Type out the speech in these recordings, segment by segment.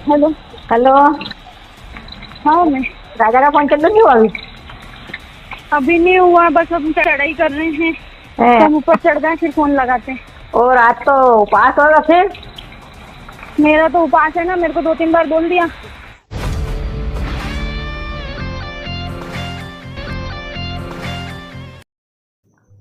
Hello. Hello. हाँ मैं राजा का फोन चल रही हो अभी? अभी नहीं हुआ, बस हम चढ़ाई कर रहे हैं तो हैं? हम ऊपर चढ़ गए फिर फोन लगाते हैं। और आज तो उपास होगा फिर? मेरा तो उपास है ना, मेरे को 2-3 बार बोल दिया।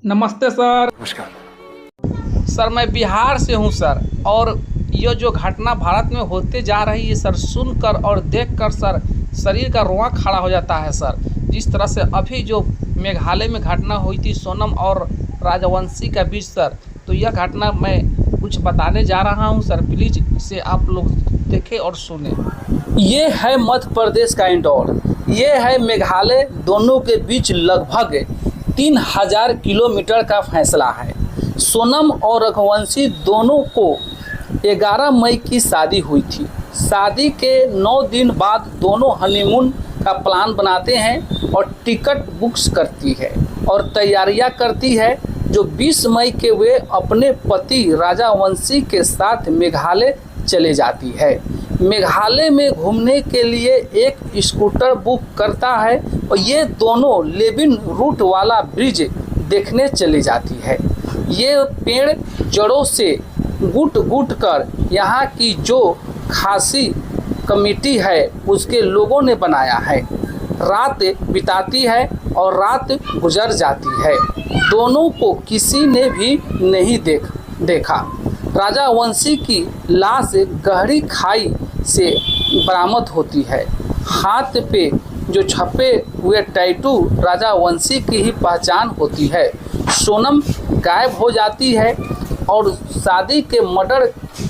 नमस्ते सर। नमस्कार। सर मैं बिहार से हूं सर, और ये जो घटना भारत में होते जा रही है सर, सुनकर और देखकर सर शरीर का रोंवा खड़ा हो जाता है सर। जिस तरह से अभी जो मेघालय में घटना हुई थी सोनम और राजवंशी के बीच सर, तो यह घटना मैं कुछ बताने जा रहा हूं सर, प्लीज़ इसे आप लोग देखें और सुने। ये है मध्य प्रदेश का इंदौर, ये है मेघालय, दोनों के बीच लगभग 3000 किलोमीटर का फैसला है। सोनम और रघुवंशी दोनों को 11 मई की शादी हुई थी। शादी के 9 दिन बाद दोनों हनीमून का प्लान बनाते हैं और टिकट बुक्स करती है और तैयारियां करती है। जो 20 मई के वे अपने पति राजवंशी के साथ मेघालय चले जाती है। मेघालय में घूमने के लिए एक स्कूटर बुक करता है और ये दोनों लेबिन रूट वाला ब्रिज देखने चली जाती है। ये पेड़ जड़ों से गुट गुट कर यहाँ की जो खासी कमेटी है उसके लोगों ने बनाया है। रात बिताती है और रात गुजर जाती है। दोनों को किसी ने भी नहीं देखा। राजवंशी की लाश गहरी खाई से बरामद होती है। हाथ पे जो छपे हुए टैटू राजवंशी की ही पहचान होती है। सोनम गायब हो जाती है और शादी के मर्डर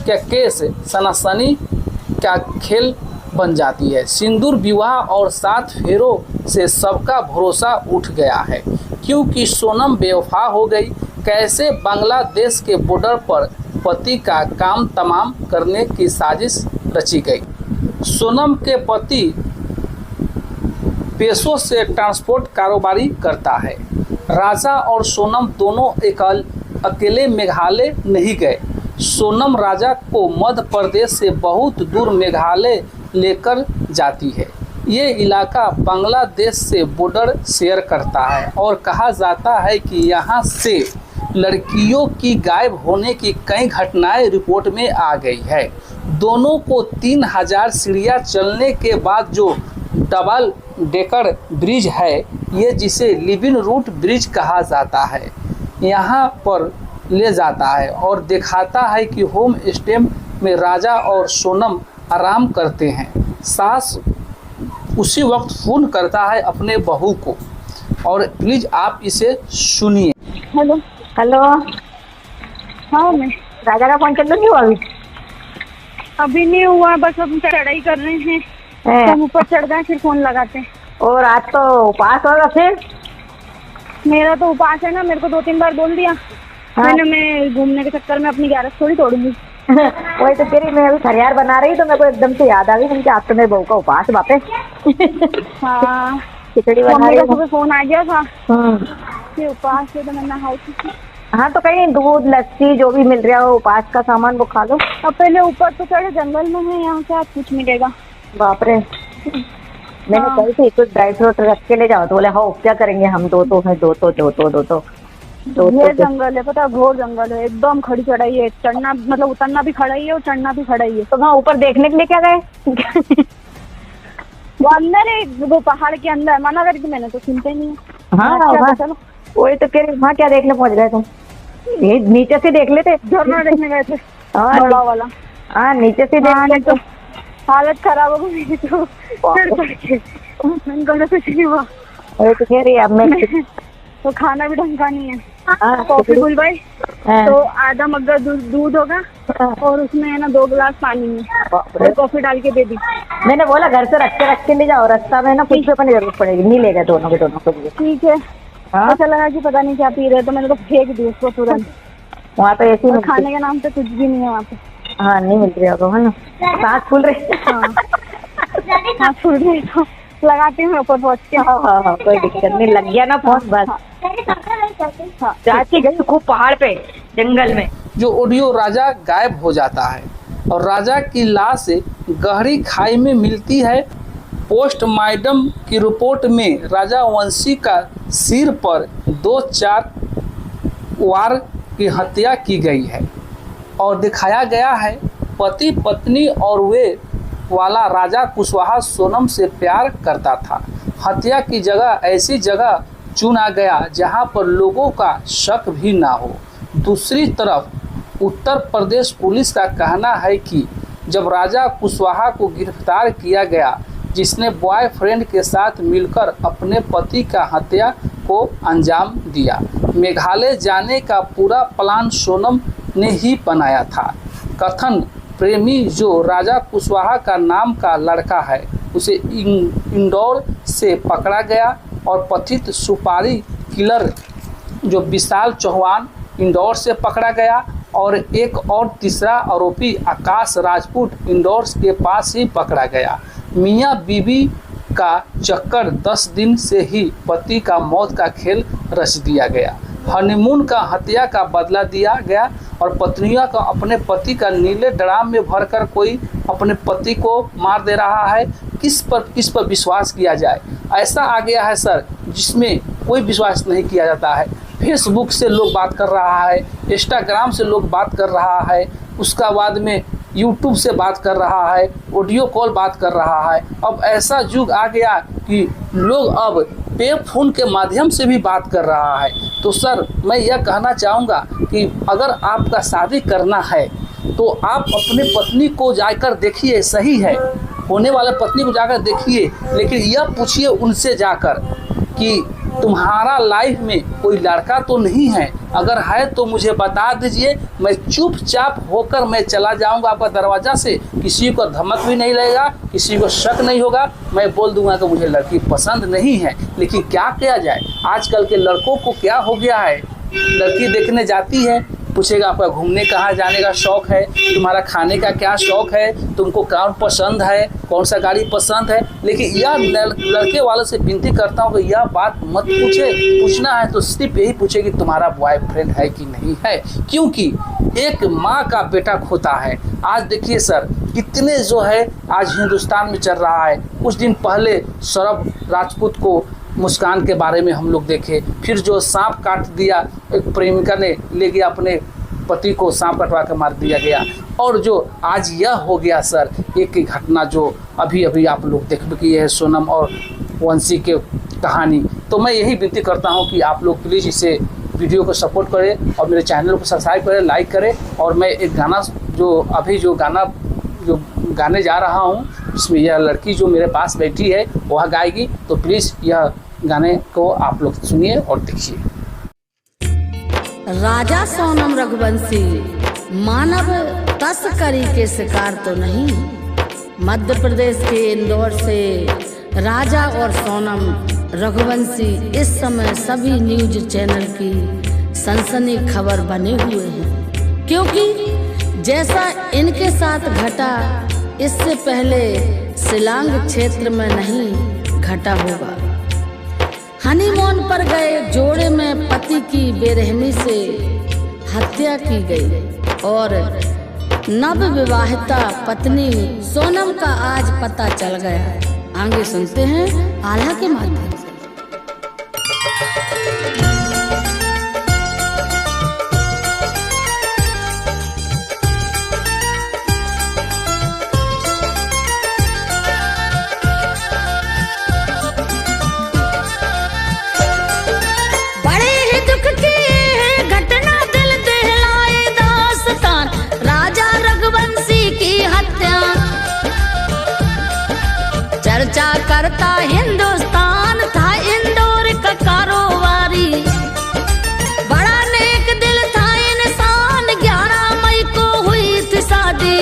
के केस सनसनी का खेल बन जाती है। सिंदूर विवाह और 7 फेरों से सबका भरोसा उठ गया है, क्योंकि सोनम बेवफा हो गई। कैसे बांग्लादेश के बॉर्डर पर पति का काम तमाम करने की साजिश रची गई। सोनम के पति पेशों से ट्रांसपोर्ट कारोबारी करता है। राजा और सोनम दोनों अकेले मेघालय नहीं गए। सोनम राजा को मध्य प्रदेश से बहुत दूर मेघालय लेकर जाती है। ये इलाका बांग्लादेश से बॉर्डर शेयर करता है और कहा जाता है कि यहाँ से लड़कियों की गायब होने की कई घटनाएं रिपोर्ट में आ गई है। दोनों को 3000 सीढ़ियाँ चलने के बाद जो डबल डेकर ब्रिज है, ये जिसे लिविंग रूट ब्रिज कहा जाता है, यहाँ पर ले जाता है और दिखाता है कि होम स्टे में राजा और सोनम आराम करते हैं। सास उसी वक्त फ़ोन करता है अपने बहू को, और प्लीज़ आप इसे सुनिए। हेलो। हेलो। हाँ मैं राजा का फोन चल रही हो अभी? अभी नहीं हुआ, बस हम चढ़ाई कर रहे हैं तो हम ऊपर चढ़ गए फिर फोन लगाते हैं। और आज तो उपास होगा फिर? मेरा तो उपास है ना, मेरे को 2-3 बार बोल दिया। हाँ। मैं घूमने के चक्कर में अपनी ग्यारस थोड़ी तोड़ूंगी। वही तो तेरी, मैं अभी खरियार बना रही तो मेरे को एकदम से याद आ गई कि आज तो मेरे बहू का उपास बापे। हाँ, खिचड़ी बना मम्मी रही का हूँ। सुबह फोन आ गया था हम्म। कि उपास है, तो मैं नहाई थी। हाँ तो कहीं दूध लस्सी जो भी मिल रहा हो उपास का सामान वो खा लो। अब पहले ऊपर तो चढ़े, जंगल में है, यहाँ से आज कुछ मिलेगा। बाप रे। मैंने हाँ। कही थी कुछ ड्राई फ्रूट रख के ले जाओ, तो बोले हाँ क्या करेंगे हम, दो ये जंगल है, पता है, घोर जंगल है, एकदम खड़ी चढ़ाई है। चढ़ना मतलब उतरना भी खड़ा ही है और चढ़ना भी खड़ा ही है। तो वहाँ ऊपर देखने के लिए क्या गए? वो अंदर है, वो पहाड़ के अंदर। मना करी थी मैंने तो सुनते नहीं है। हाँ अच्छा, वहाँ, चलो। वही तो कह रही, वहाँ क्या देखने पहुँच गए तुम? ये नीचे से देख लेते। झरना देखने गए थे, हाँ, बड़ा वाला। हाँ नीचे से हाँ, देख तो हालत खराब हो गई तो फिर चढ़ के मैंने कहा कुछ नहीं हुआ। वही तो कह रही अब मैं तो खाना भी ढंग का नहीं है। हाँ, कॉफी बुलवाई हाँ। तो आधा मग्गा दूध होगा और उसमें है ना 2 गिलास पानी में और कॉफी डाल के दे दी। मैंने बोला घर से रख के ले जाओ, रास्ता में ना कुछ भी अपनी जरूरत पड़ेगी, नहीं लेगा दोनों के लिए। ठीक है। हाँ? अच्छा लगा कि पता नहीं क्या पी रहे, तो मैंने तो फेंक दी उसको तुरंत। वहाँ तो ऐसी और खाने के नाम पे कुछ भी नहीं है वहाँ पे। हाँ नहीं मिल रही होगा, है ना? सांस फूल रही। हाँ फूल रही तो लगाती हूँ ऊपर पहुँच के। हाँ कोई दिक्कत नहीं, लग गया ना फोन बस। चाची गई खूब पहाड़ पे जंगल में। जो ऑडियो राजा गायब हो जाता है। और राजा की लाश गहरी खाई में मिलती है। पोस्टमार्टम की रिपोर्ट में राजा वंशी का सिर पर 2-4 वार की हत्या की गई है और दिखाया गया है पति पत्नी और वे वाला राजा कुशवाहा सोनम से प्यार करता था। हत्या की जगह ऐसी जगह चुना गया जहां पर लोगों का शक भी ना हो। दूसरी तरफ उत्तर प्रदेश पुलिस का कहना है कि जब राजा कुशवाहा को गिरफ्तार किया गया, जिसने बॉयफ्रेंड के साथ मिलकर अपने पति का हत्या को अंजाम दिया। मेघालय जाने का पूरा प्लान सोनम ने ही बनाया था। कथन प्रेमी जो राजा कुशवाहा का नाम का लड़का है, उसे इंदौर से पकड़ा गया और कथित सुपारी किलर जो विशाल चौहान इंदौर से पकड़ा गया और एक और तीसरा आरोपी आकाश राजपूत इंदौर के पास ही पकड़ा गया। मियाँ बीबी का चक्कर 10 दिन से ही पति का मौत का खेल रच दिया गया। हनीमून का हत्या का बदला दिया गया और पत्नियों का अपने पति का नीले ड्राम में भरकर कोई अपने पति को मार दे रहा है। किस पर विश्वास किया जाए? ऐसा आ गया है सर जिसमें कोई विश्वास नहीं किया जाता है। फेसबुक से लोग बात कर रहा है, इंस्टाग्राम से लोग बात कर रहा है, उसका बाद में यूट्यूब से बात कर रहा है, ऑडियो कॉल बात कर रहा है। अब ऐसा युग आ गया कि लोग अब पे फोन के माध्यम से भी बात कर रहा है। तो सर मैं यह कहना चाहूँगा कि अगर आपका शादी करना है तो आप अपने पत्नी को जाकर देखिए, सही है, होने वाले पत्नी को जाकर देखिए, लेकिन यह पूछिए उनसे जाकर कि तुम्हारा लाइफ में कोई लड़का तो नहीं है, अगर है तो मुझे बता दीजिए, मैं चुपचाप होकर मैं चला जाऊंगा आपका दरवाज़ा से। किसी को धमक भी नहीं लगेगा, किसी को शक नहीं होगा, मैं बोल दूंगा कि मुझे लड़की पसंद नहीं है। लेकिन क्या किया जाए, आजकल के लड़कों को क्या हो गया है, लड़की देखने जाती है, पूछेगा आपका घूमने कहाँ जाने का शौक़ है, तुम्हारा खाने का क्या शौक़ है, तुमको कौन पसंद है, कौन सा गाड़ी पसंद है। लेकिन यह लड़के वालों से विनती करता हूँ कि यह बात मत पूछे, पूछना है तो सिर्फ यही पूछे कि तुम्हारा बॉयफ्रेंड है कि नहीं है, क्योंकि एक माँ का बेटा खोता है। आज देखिए सर कितने जो है आज हिंदुस्तान में चल रहा है। कुछ दिन पहले सौरभ राजपूत को मुस्कान के बारे में हम लोग देखे, फिर जो सांप काट दिया, एक प्रेमिका ने ले गया अपने पति को सांप कटवा कर मार दिया गया। और जो आज यह हो गया सर, एक घटना जो अभी आप लोग देख भी है, सोनम और वंशी के कहानी। तो मैं यही विनती करता हूं कि आप लोग प्लीज़ इसे वीडियो को सपोर्ट करें और मेरे चैनल को सब्सक्राइब करें, लाइक करें। और मैं एक गाना जो गाने जा रहा हूँ, इसमें यह लड़की जो मेरे पास बैठी है वह गाएगी, तो प्लीज़ यह गाने को आप लोग सुनिए और देखिए। राजा सोनम रघुवंशी मानव तस्करी के शिकार तो नहीं। मध्य प्रदेश के इंदौर से राजा और सोनम रघुवंशी इस समय सभी न्यूज चैनल की सनसनी खबर बने हुए हैं, क्योंकि जैसा इनके साथ घटा इससे पहले शिलांग क्षेत्र में नहीं घटा होगा। हनीमून पर गए जोड़े में पति की बेरहमी से हत्या की गई और नव विवाहिता पत्नी सोनम का आज पता चल गया। आगे सुनते हैं आला के माध्यम से। चर्चा करता हिंदुस्तान था इंदौर का कारोबारी, बड़ा नेक दिल था इंसान, 11 मई को हुई थी शादी।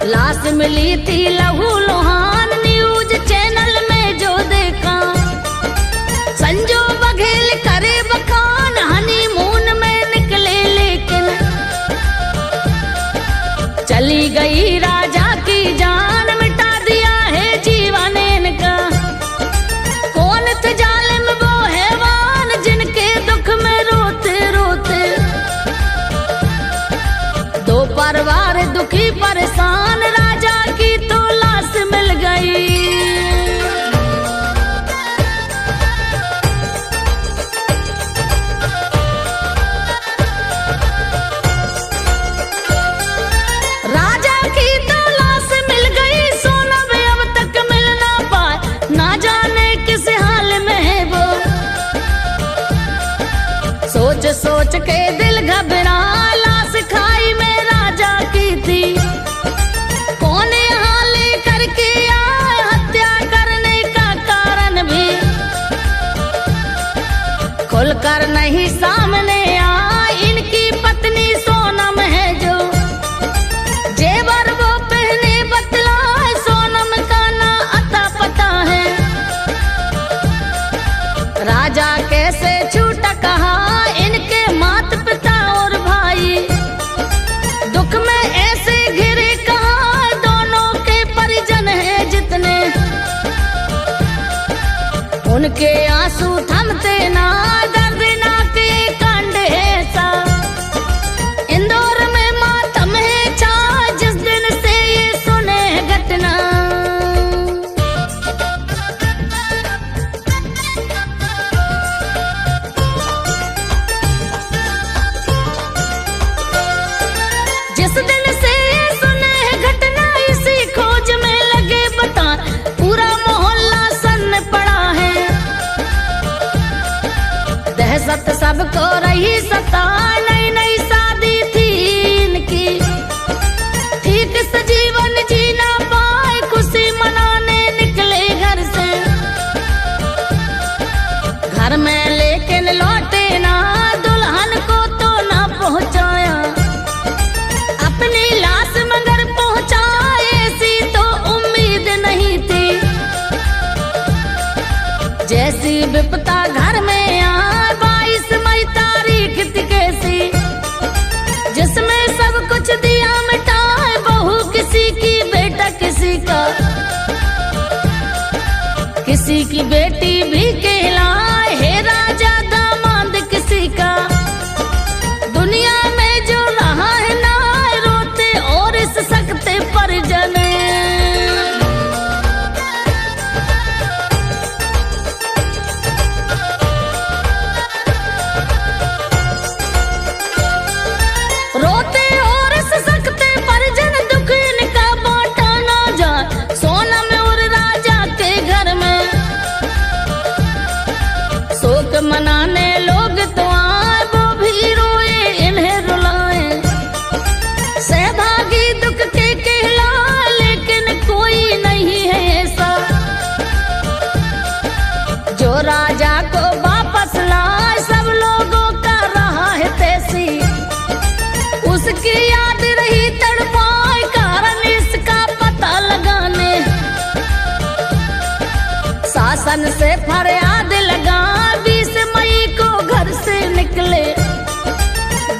लाश मिली थी लहू लुहान, न्यूज चैनल में जो देखा, संजो बघेल करे बखान, हनीमून में निकले लेकिन चली गई राजा की जान, उनके आंसू थमते ना, दर्दनाक ये कांड है सा। इंदौर में मातम है छा, जिस दिन से ये सुने घटना। जिस दिन से ये सुने घटना, इसी खोज में लगे बता, पूरा मोहल्ला सन्न पड़ा है। दहशत सबको रही सता, नई नई शादी थी इनकी, ठीक से जीवन जीना पाए, खुशी मनाने निकले घर से। घर में लेकिन लौटे ना, दुल्हन को तो ना पहुंचाया, अपनी लाश मगर पहुंचाए ऐसी तो उम्मीद नहीं थी। जैसी विपता घर में आ, 22 मई तारीख थी कैसी, जिसमें सब कुछ दिया मिटाए, बहू किसी की बेटा किसी का, किसी की बेटी भी कहलाए, हे राजा दामाद किसी का। दुनिया में जो रहा है ना, रोते और इस सकते परिजन। रोते और इस सकते परिजन, दुख इनका बांटा ना जाए, सोनम और राजा के घर में। शोक मनाने लोग तो आए, वो भी रोए इन्हें रुलाए, सहभागी दुख के कहलाए, लेकिन कोई नहीं है ऐसा जो राजा को वापस लाए। सब लोगों का रहा है तैसी, उसकी याद रही तड़पाए, कारण इसका पता लगाने शासन से फरियाद लगा। 20 मई को घर से निकले,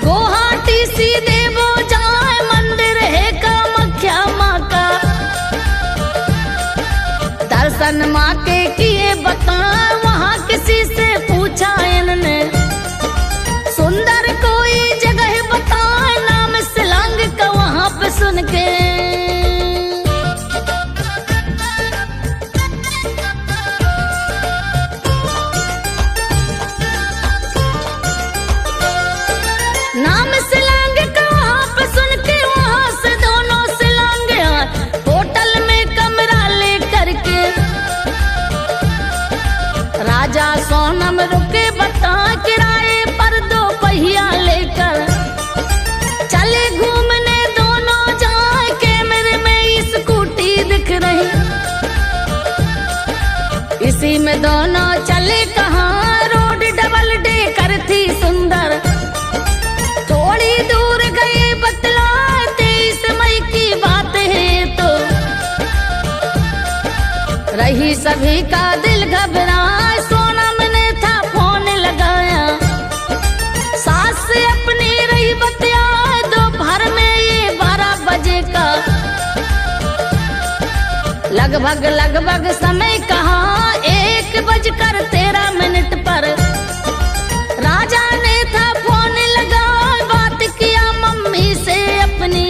गुवाहाटी सीधे वो जाए, मंदिर है कामाख्या माँ का। दर्शन माँ के किए बता, वहाँ किसी से पूछा इनने, सुंदर कोई जगह बताए, नाम सिलांग का वहाँ पे सुन के। नाम सिलांग का वहाँ पे सुन के, वहाँ से दोनों सिलांग आए, होटल में कमरा ले करके। राजा सोनम रुके बता, किराए पर 2 पहिया लेकर चले घूमने दोनों जाए, कैमरे में स्कूटी दिख रही, इसी में दोनों चले कहाँ, रोड डबल डेकर थी सुंदर। थोड़ी दूर गए बतला, 23 मई की बात है तो, रही सभी का दिल घबराए, सोनम ने था फोन लगाया, सास से अपनी रही बतियाए, दोपहर में ये 12 बजे का, लगभग समय कहा 1:13 पर। राजा ने था फोन लगा, बात किया मम्मी से अपनी।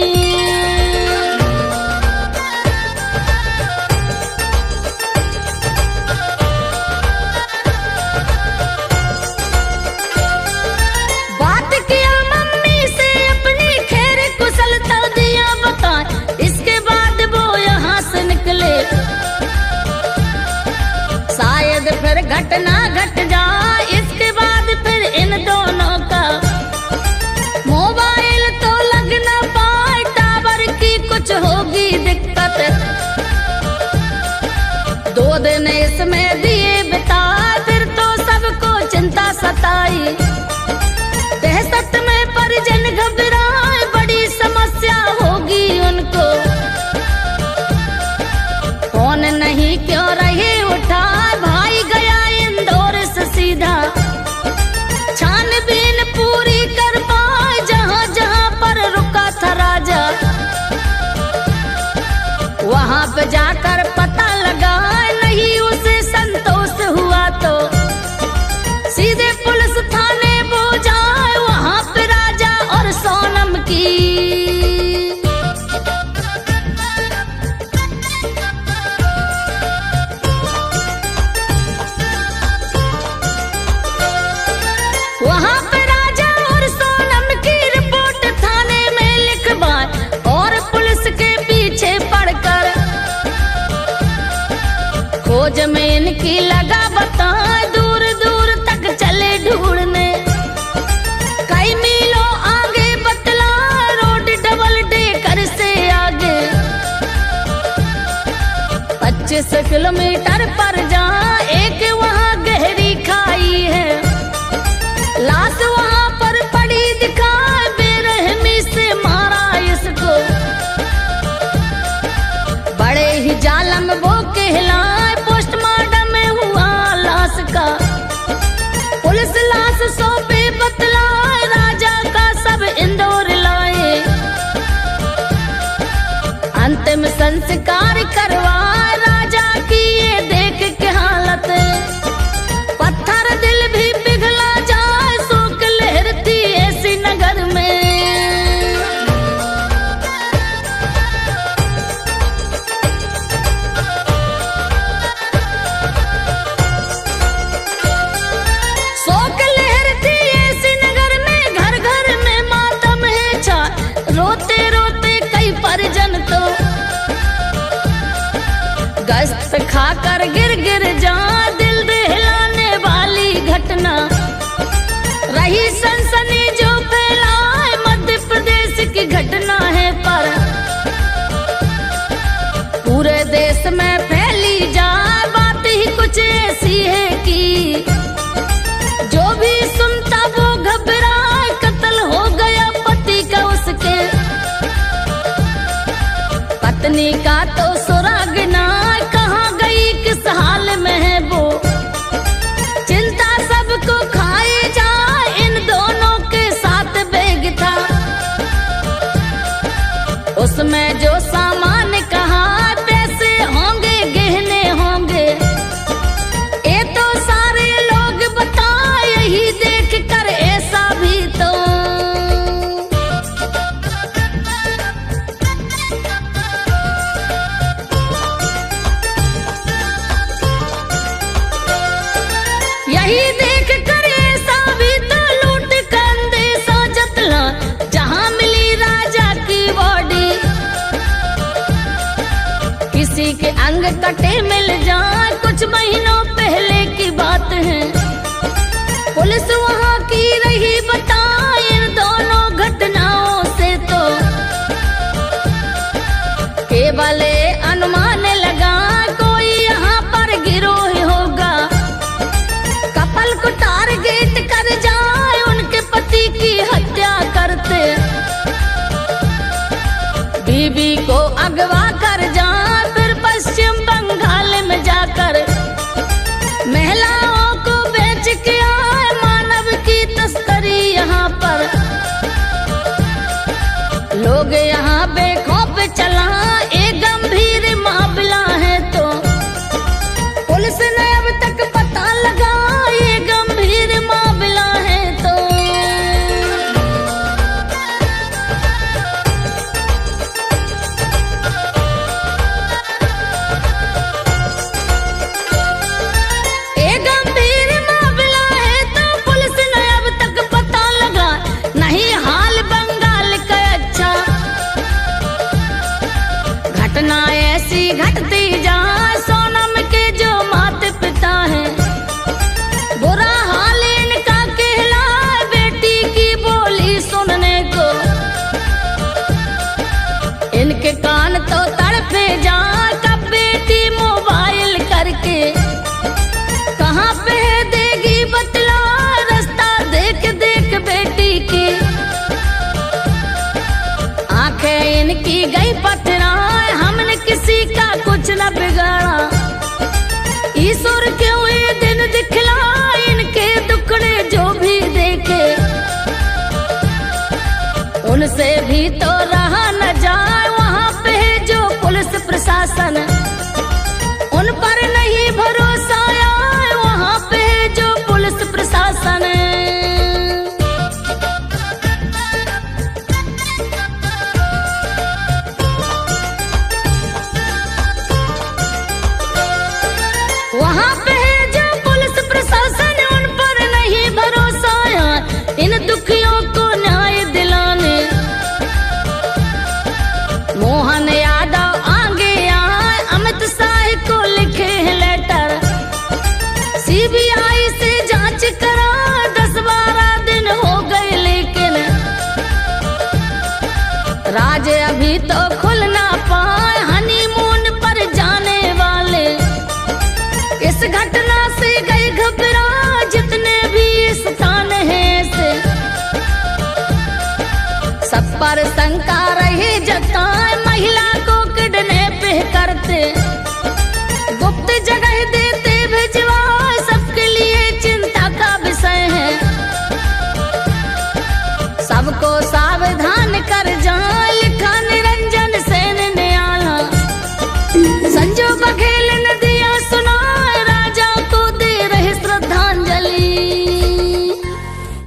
बात किया मम्मी से अपनी, खैर कुशलता दिया बता, इसके बाद वो यहाँ से निकले। शायद फिर घटना घट जाए, इसके बाद फिर इन दोनों का मोबाइल तो लग न पाए, टावर की कुछ होगी दिक्कत। 2 दिन इसमें दिए बिता, फिर तो सबको चिंता सताई, दहशत में परिजन घबराए, बड़ी समस्या होगी उनको। फोन नहीं क्यों रहे उठा, भाई गया इंदौर से सीधा, छानबीन पूरी कर पाए, जहाँ जहाँ पर रुका था राजा, वहाँ पे जाकर पता लगा, नहीं उसे संतोष हुआ तो खोज में इनकी लगा बता, दूर दूर तक चले ढूंढने। कई मीलों आगे बतला, रोड डबल डेकर से आगे। 25 किलोमीटर पर जहाँ एक वहाँ गहरी खाई है, लाश वहाँ पर पड़ी दिखाए, बेरहमी से मारा इसको। बड़े ही जालम वो कहलाए, पोस्टमार्टम में हुआ लाश का। पुलिस लाश सौंपे बतलाए, राजा का सब इंदौर लाए। अंतिम संस्कार करवाए, राजा की ये देख के हालत। पत्थर दिल भी पिघला जाए, शोक लहरती ऐसी नगर में। शोक लहरती ऐसी नगर में, घर घर में मातम है छा। रोते रोते कई परिजन तो गश्त खाकर गिर गिर जा। दिल दहलाने वाली घटना रही सनसनी जो फैलाए, मध्य प्रदेश की घटना है पर पूरे देश में फैली जा। बात ही कुछ ऐसी है कि जो भी सुनता वो घबराए, कत्ल हो गया पति का उसके। पत्नी का तो सुराग ना, कहाँ गई किस हाल में है वो। चिंता सबको खाए जाए, इन दोनों के साथ बैग था। उसमें जो सामान कहा, पैसे होंगे गहने होंगे। ये तो सारे लोग बताए, यही देख कर ऐसा भी तो। यही देख कर ऐसा भी तो, लूट कंधे सा जतला, जहां मिली राजा की बॉडी। किसी के अंग कटे मिल जाए, कुछ महीनों पहले की बात है। पुलिस वहां की रही बताए, इन दोनों घटनाओं से तो केवल अनुमान लगा, कोई यहाँ पर गिरोह होगा। कपल को टारगेट कर जाए, उनके पति की हत्या करते। बीबी को अगवा कर जाए, फिर पश्चिम बंगाल में जाकर महिलाओं को बेच के आए। मानव की तस्करी यहाँ पर लोग यहाँ बेखौफ चला। एक गंभीर मामला है तो पुलिस ने अब तक पता लगा, ये गंभीर मामला है तो। ये गंभीर मामला है तो पुलिस ने अब तक पता लगा, नहीं हाल बंगाल का अच्छा। घटना ऐसी घटती जहाँ सोनम के जो माता पिता हैं, बुरा हाल इनका कहला। बेटी की बोली सुनने को इनके कान तो तड़पे जा। कब बेटी मोबाइल करके कहाँ पे देगी बतला, रास्ता देख देख बेटी की आंखें इनकी गई पथराए। हमने किसी का कुछ न बिगाड़ा, ईश्वर क्यों ये दिन दिखला, इनके दुखड़े जो भी देखे उनसे भी तो रहा न जाए। वहाँ पे जो पुलिस प्रशासन